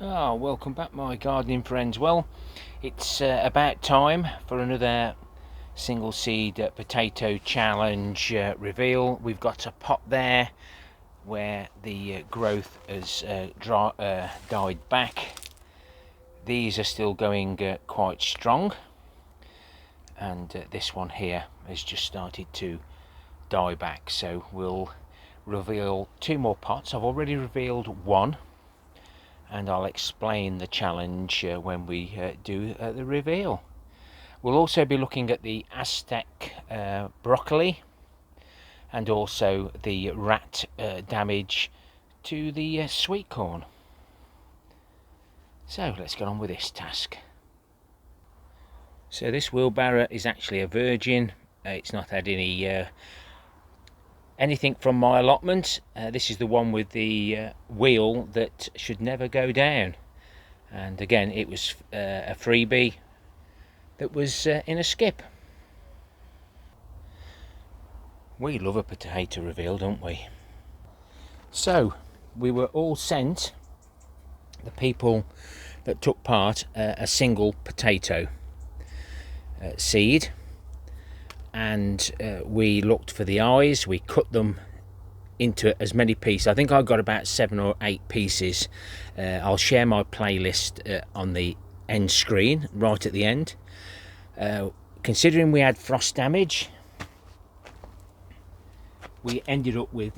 Welcome back, my gardening friends. Well, it's about time for another single seed potato challenge reveal. We've got a pot there where the growth has died back. These are still going quite strong, and this one here has just started to die back. So we'll reveal two more pots. I've already revealed one, and I'll explain the challenge when we do the reveal. We'll also be looking at the Aztec broccoli and also the rat damage to the sweet corn. So let's get on with this task. So this wheelbarrow is actually a virgin. It's not had anything from my allotment. This is the one with the wheel that should never go down, and again it was a freebie that was in a skip. We love a potato reveal, don't we? So we were all sent, the people that took part, a single potato seed, and we looked for the eyes. We cut them into as many pieces. I think I got about 7 or 8 pieces. I'll share my playlist on the end screen right at the end. Considering we had frost damage, we ended up with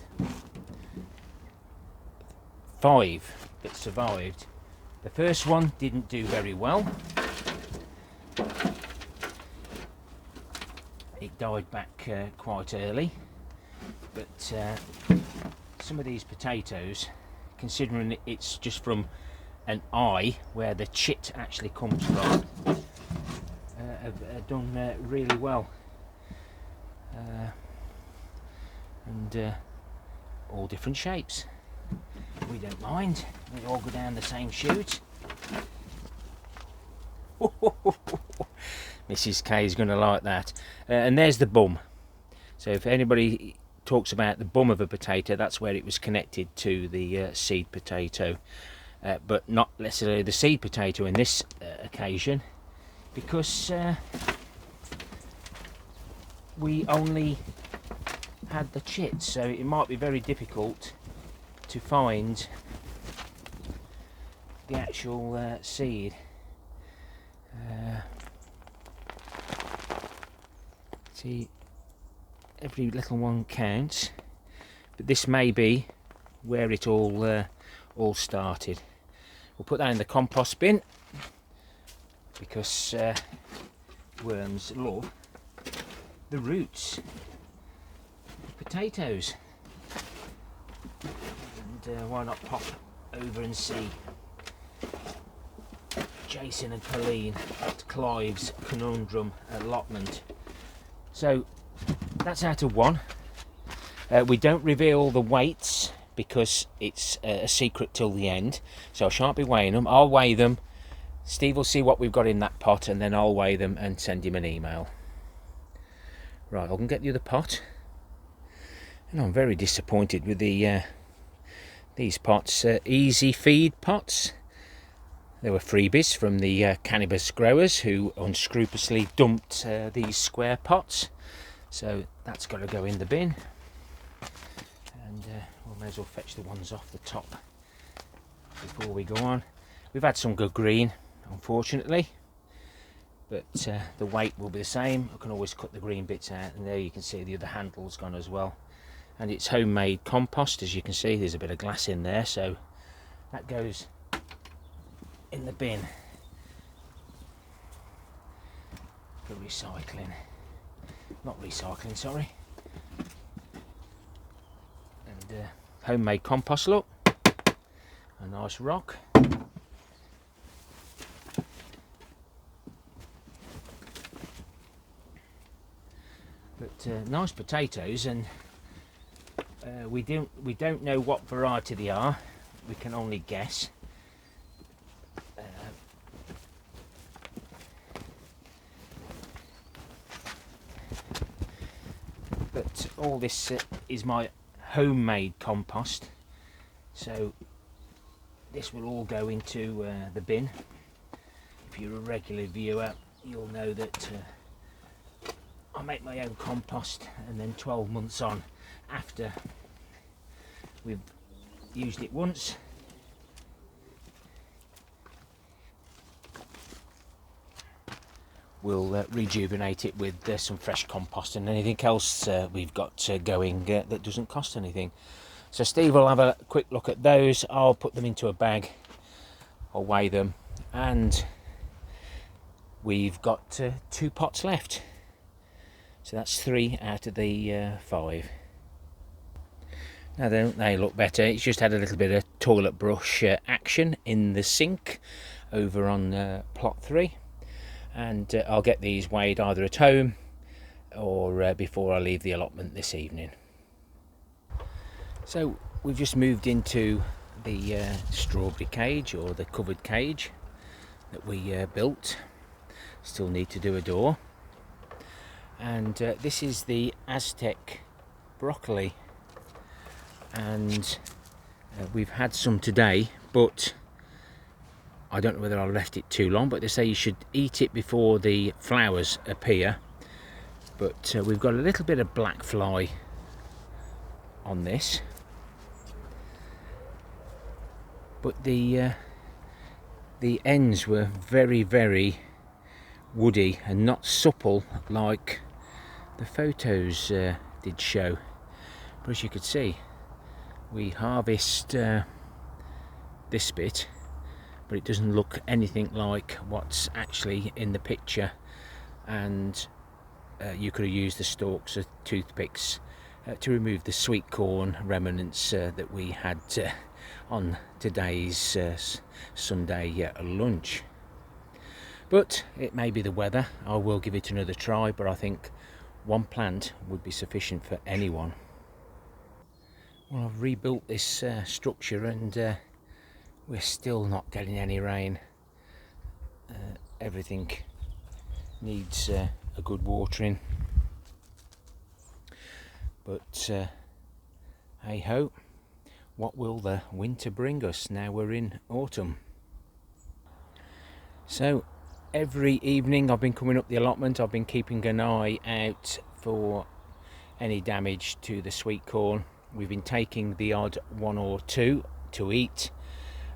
5 that survived. The first one didn't do very well. It died back quite early, but some of these potatoes, considering it's just from an eye where the chit actually comes from, have done really well, and all different shapes. We don't mind, we all go down the same chute. Mrs. K is going to like that. And there's the bum. So if anybody talks about the bum of a potato, that's where it was connected to the seed potato, but not necessarily the seed potato in this occasion, because we only had the chits, so it might be very difficult to find the actual seed. See, every little one counts, but this may be where it all started. We'll put that in the compost bin, because worms love the roots of potatoes. And why not pop over and see Jason and Colleen at Clive's Conundrum Allotment. So that's out of 1. We don't reveal the weights because it's a secret till the end, so I shan't be weighing them. I'll weigh them. Steve will see what we've got in that pot, and then I'll weigh them and send him an email. Right, I can get the other pot. And I'm very disappointed with these pots. Easy feed pots. They were freebies from the cannabis growers who unscrupulously dumped these square pots. So that's got to go in the bin. And we may as well fetch the ones off the top before we go on. We've had some good green, unfortunately, but the weight will be the same. I can always cut the green bits out, and there you can see the other handle's gone as well. And it's homemade compost, as you can see. There's a bit of glass in there, so that goes in the bin for recycling. Not recycling, sorry. And homemade compost, look, a nice rock. But nice potatoes, and we don't know what variety they are. We can only guess. But all this is my homemade compost, so this will all go into the bin. If you're a regular viewer, you'll know that I make my own compost, and then 12 months on, after we've used it once, we'll rejuvenate it with some fresh compost and anything else we've got going that doesn't cost anything. So Steve will have a quick look at those. I'll put them into a bag, I'll weigh them, and we've got 2 pots left. So that's 3 out of the 5. Now don't they look better? It's just had a little bit of toilet brush action in the sink over on plot 3. And I'll get these weighed either at home or before I leave the allotment this evening. So we've just moved into the strawberry cage, or the covered cage that we built. Still need to do a door. And this is the Aztec broccoli, and we've had some today, but I don't know whether I left it too long, but they say you should eat it before the flowers appear. But we've got a little bit of black fly on this, but the ends were very, very woody and not supple like the photos did show. But as you could see, we harvest this bit, but it doesn't look anything like what's actually in the picture, and you could have used the stalks of toothpicks to remove the sweet corn remnants that we had on today's Sunday lunch. But it may be the weather. I will give it another try, but I think 1 plant would be sufficient for anyone. Well, I've rebuilt this structure, and we're still not getting any rain. Everything needs a good watering, but hey ho, what will the winter bring us? Now we're in autumn. So every evening I've been coming up the allotment, I've been keeping an eye out for any damage to the sweet corn. We've been taking the odd 1 or 2 to eat,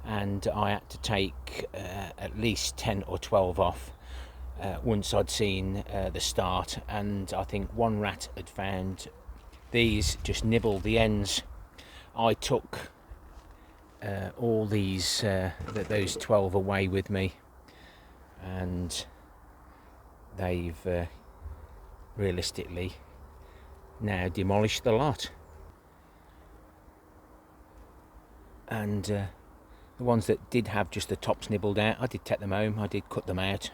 and I had to take at least 10 or 12 off once I'd seen the start, and I think 1 rat had found these, just nibbled the ends. I took all these those 12 away with me, and they've realistically now demolished the lot. And the ones that did have just the tops nibbled out, I did take them home, I did cut them out,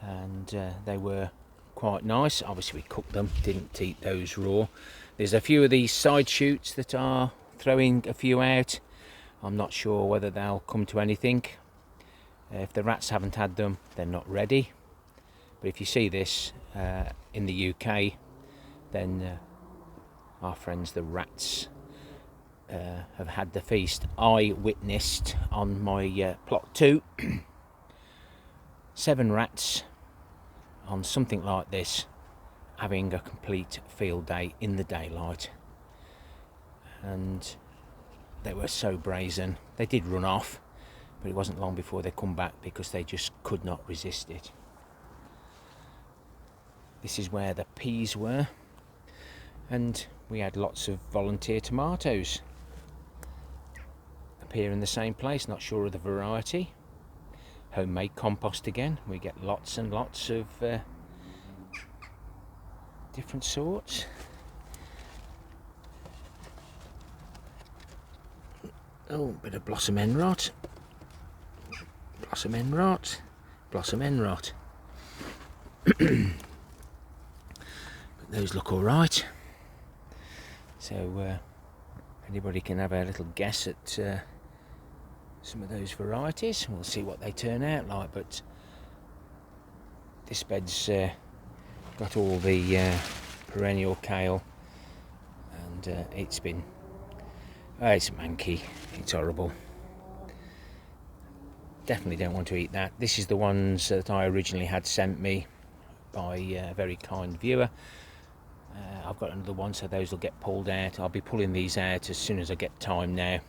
and they were quite nice. Obviously we cooked them, didn't eat those raw. There's a few of these side shoots that are throwing a few out. I'm not sure whether they'll come to anything. If the rats haven't had them, they're not ready. But if you see this in the UK, then our friends the rats have had the feast. I witnessed on my plot 2 7 rats on something like this having a complete field day in the daylight, and they were so brazen. They did run off, but it wasn't long before they come back because they just could not resist it. This is where the peas were, and we had lots of volunteer tomatoes appear in the same place. Not sure of the variety. Homemade compost again. We get lots and lots of different sorts. Oh, bit of blossom end rot. Blossom end rot. Blossom end rot. But those look all right. So anybody can have a little guess at some of those varieties. We'll see what they turn out like, but this bed's got all the perennial kale, and it's been it's manky, it's horrible. Definitely don't want to eat that. This is the ones that I originally had sent me by a very kind viewer. I've got another one, so those will get pulled out. I'll be pulling these out as soon as I get time now,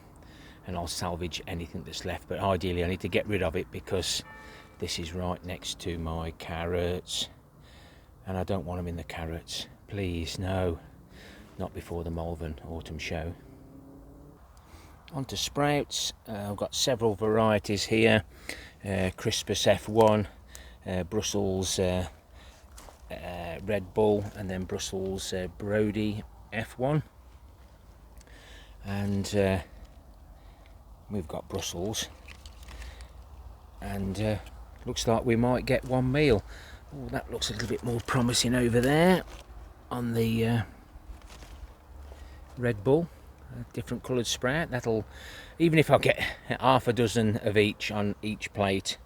and I'll salvage anything that's left, but ideally I need to get rid of it because this is right next to my carrots and I don't want them in the carrots. Please, no, not before the Malvern autumn show. On to sprouts. I've got several varieties here. Crispus F1, Brussels Red Bull, and then Brussels Brody F1. And we've got Brussels, and looks like we might get one meal. Oh, that looks a little bit more promising over there on the Red Bull. A different coloured sprout. That'll, even if I get half a dozen of each on each plate,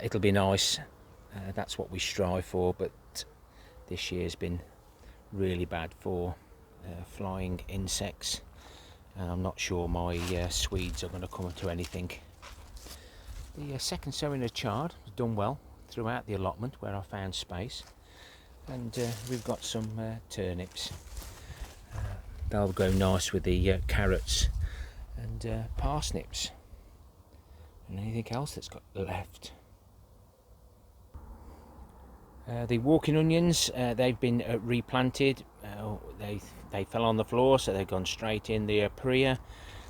it'll be nice. That's what we strive for, but this year's been really bad for flying insects, and I'm not sure my Swedes are going to come to anything. The second sowing of chard has done well throughout the allotment where I found space, and we've got some turnips. They'll go nice with the carrots and parsnips and anything else that's got left. The walking onions, they've been replanted. They fell on the floor, so they've gone straight in. The aprea,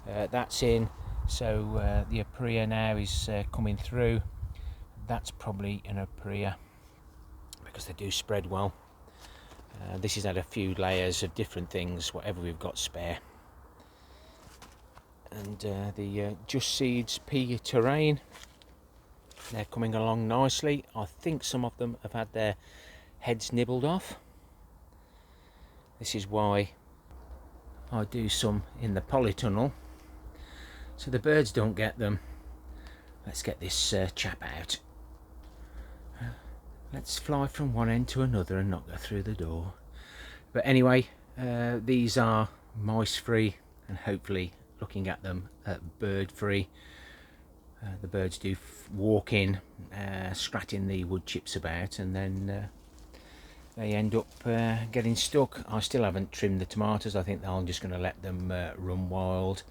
that's in, so the aprea now is coming through. That's probably an aprea because they do spread well. This has had a few layers of different things, whatever we've got spare. And the Just Seeds pea terrain, they're coming along nicely. I think some of them have had their heads nibbled off. This is why I do some in the polytunnel, so the birds don't get them. Let's get this chap out. Let's fly from one end to another and not go through the door. But anyway, these are mice free and hopefully, looking at them, bird free. The birds do walk in, scratching the wood chips about, and then they end up getting stuck. I still haven't trimmed the tomatoes. I think I'm just going to let them run wild.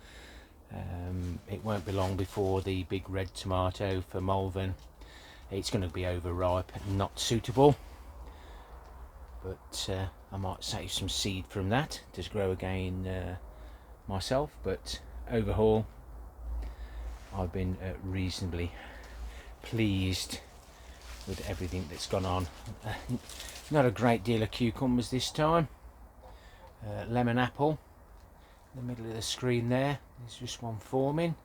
It won't be long before the big red tomato for Malvern. It's going to be overripe and not suitable, but I might save some seed from that to grow again myself. But overall, I've been reasonably pleased with everything that's gone on. Not a great deal of cucumbers this time. Lemon apple in the middle of the screen there. There's just one forming.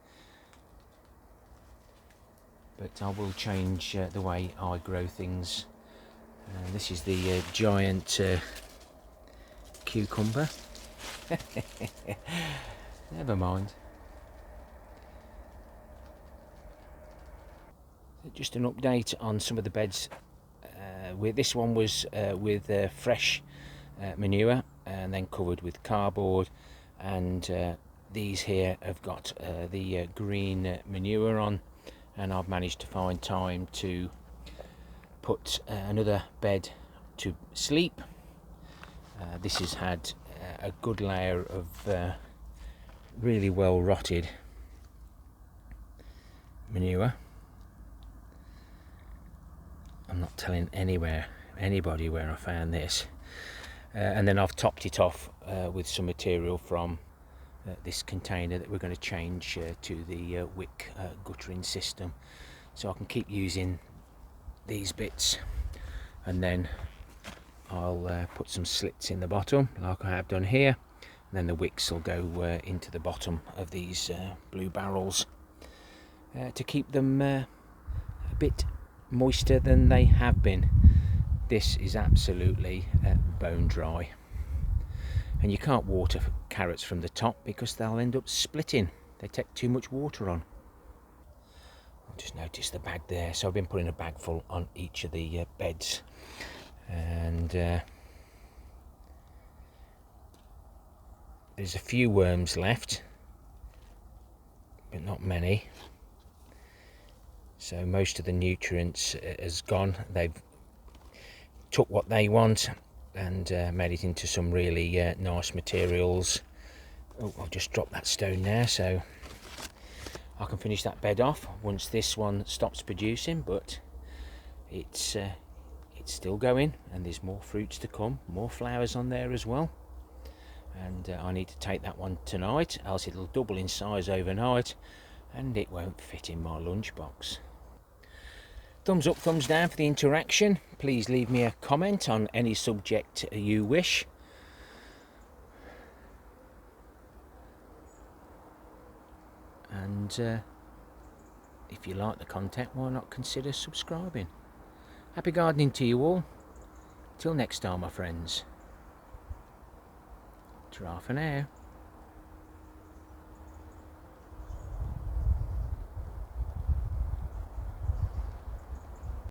But I will change the way I grow things. This is the giant cucumber. Never mind. Just an update on some of the beds. This one was with fresh manure and then covered with cardboard, and these here have got the green manure on. And I've managed to find time to put another bed to sleep. This has had a good layer of really well rotted manure. I'm not telling anybody where I found this. And then I've topped it off with some material from this container that we're going to change to the wick guttering system, so I can keep using these bits, and then I'll put some slits in the bottom like I have done here, and then the wicks will go into the bottom of these blue barrels to keep them a bit moister than they have been. This is absolutely bone dry. And you can't water carrots from the top because they'll end up splitting. They take too much water on. I just noticed the bag there, so I've been putting a bag full on each of the beds. And there's a few worms left, but not many. So most of the nutrients has gone. They've took what they want and made it into some really nice materials. Oh, I've just dropped that stone there, so I can finish that bed off once this one stops producing, but it's still going, and there's more fruits to come, more flowers on there as well. And I need to take that one tonight, else it'll double in size overnight and it won't fit in my lunchbox. Thumbs up, thumbs down for the interaction. Please leave me a comment on any subject you wish. And if you like the content, why not consider subscribing? Happy gardening to you all. Till next time, my friends. Ta-ra for now.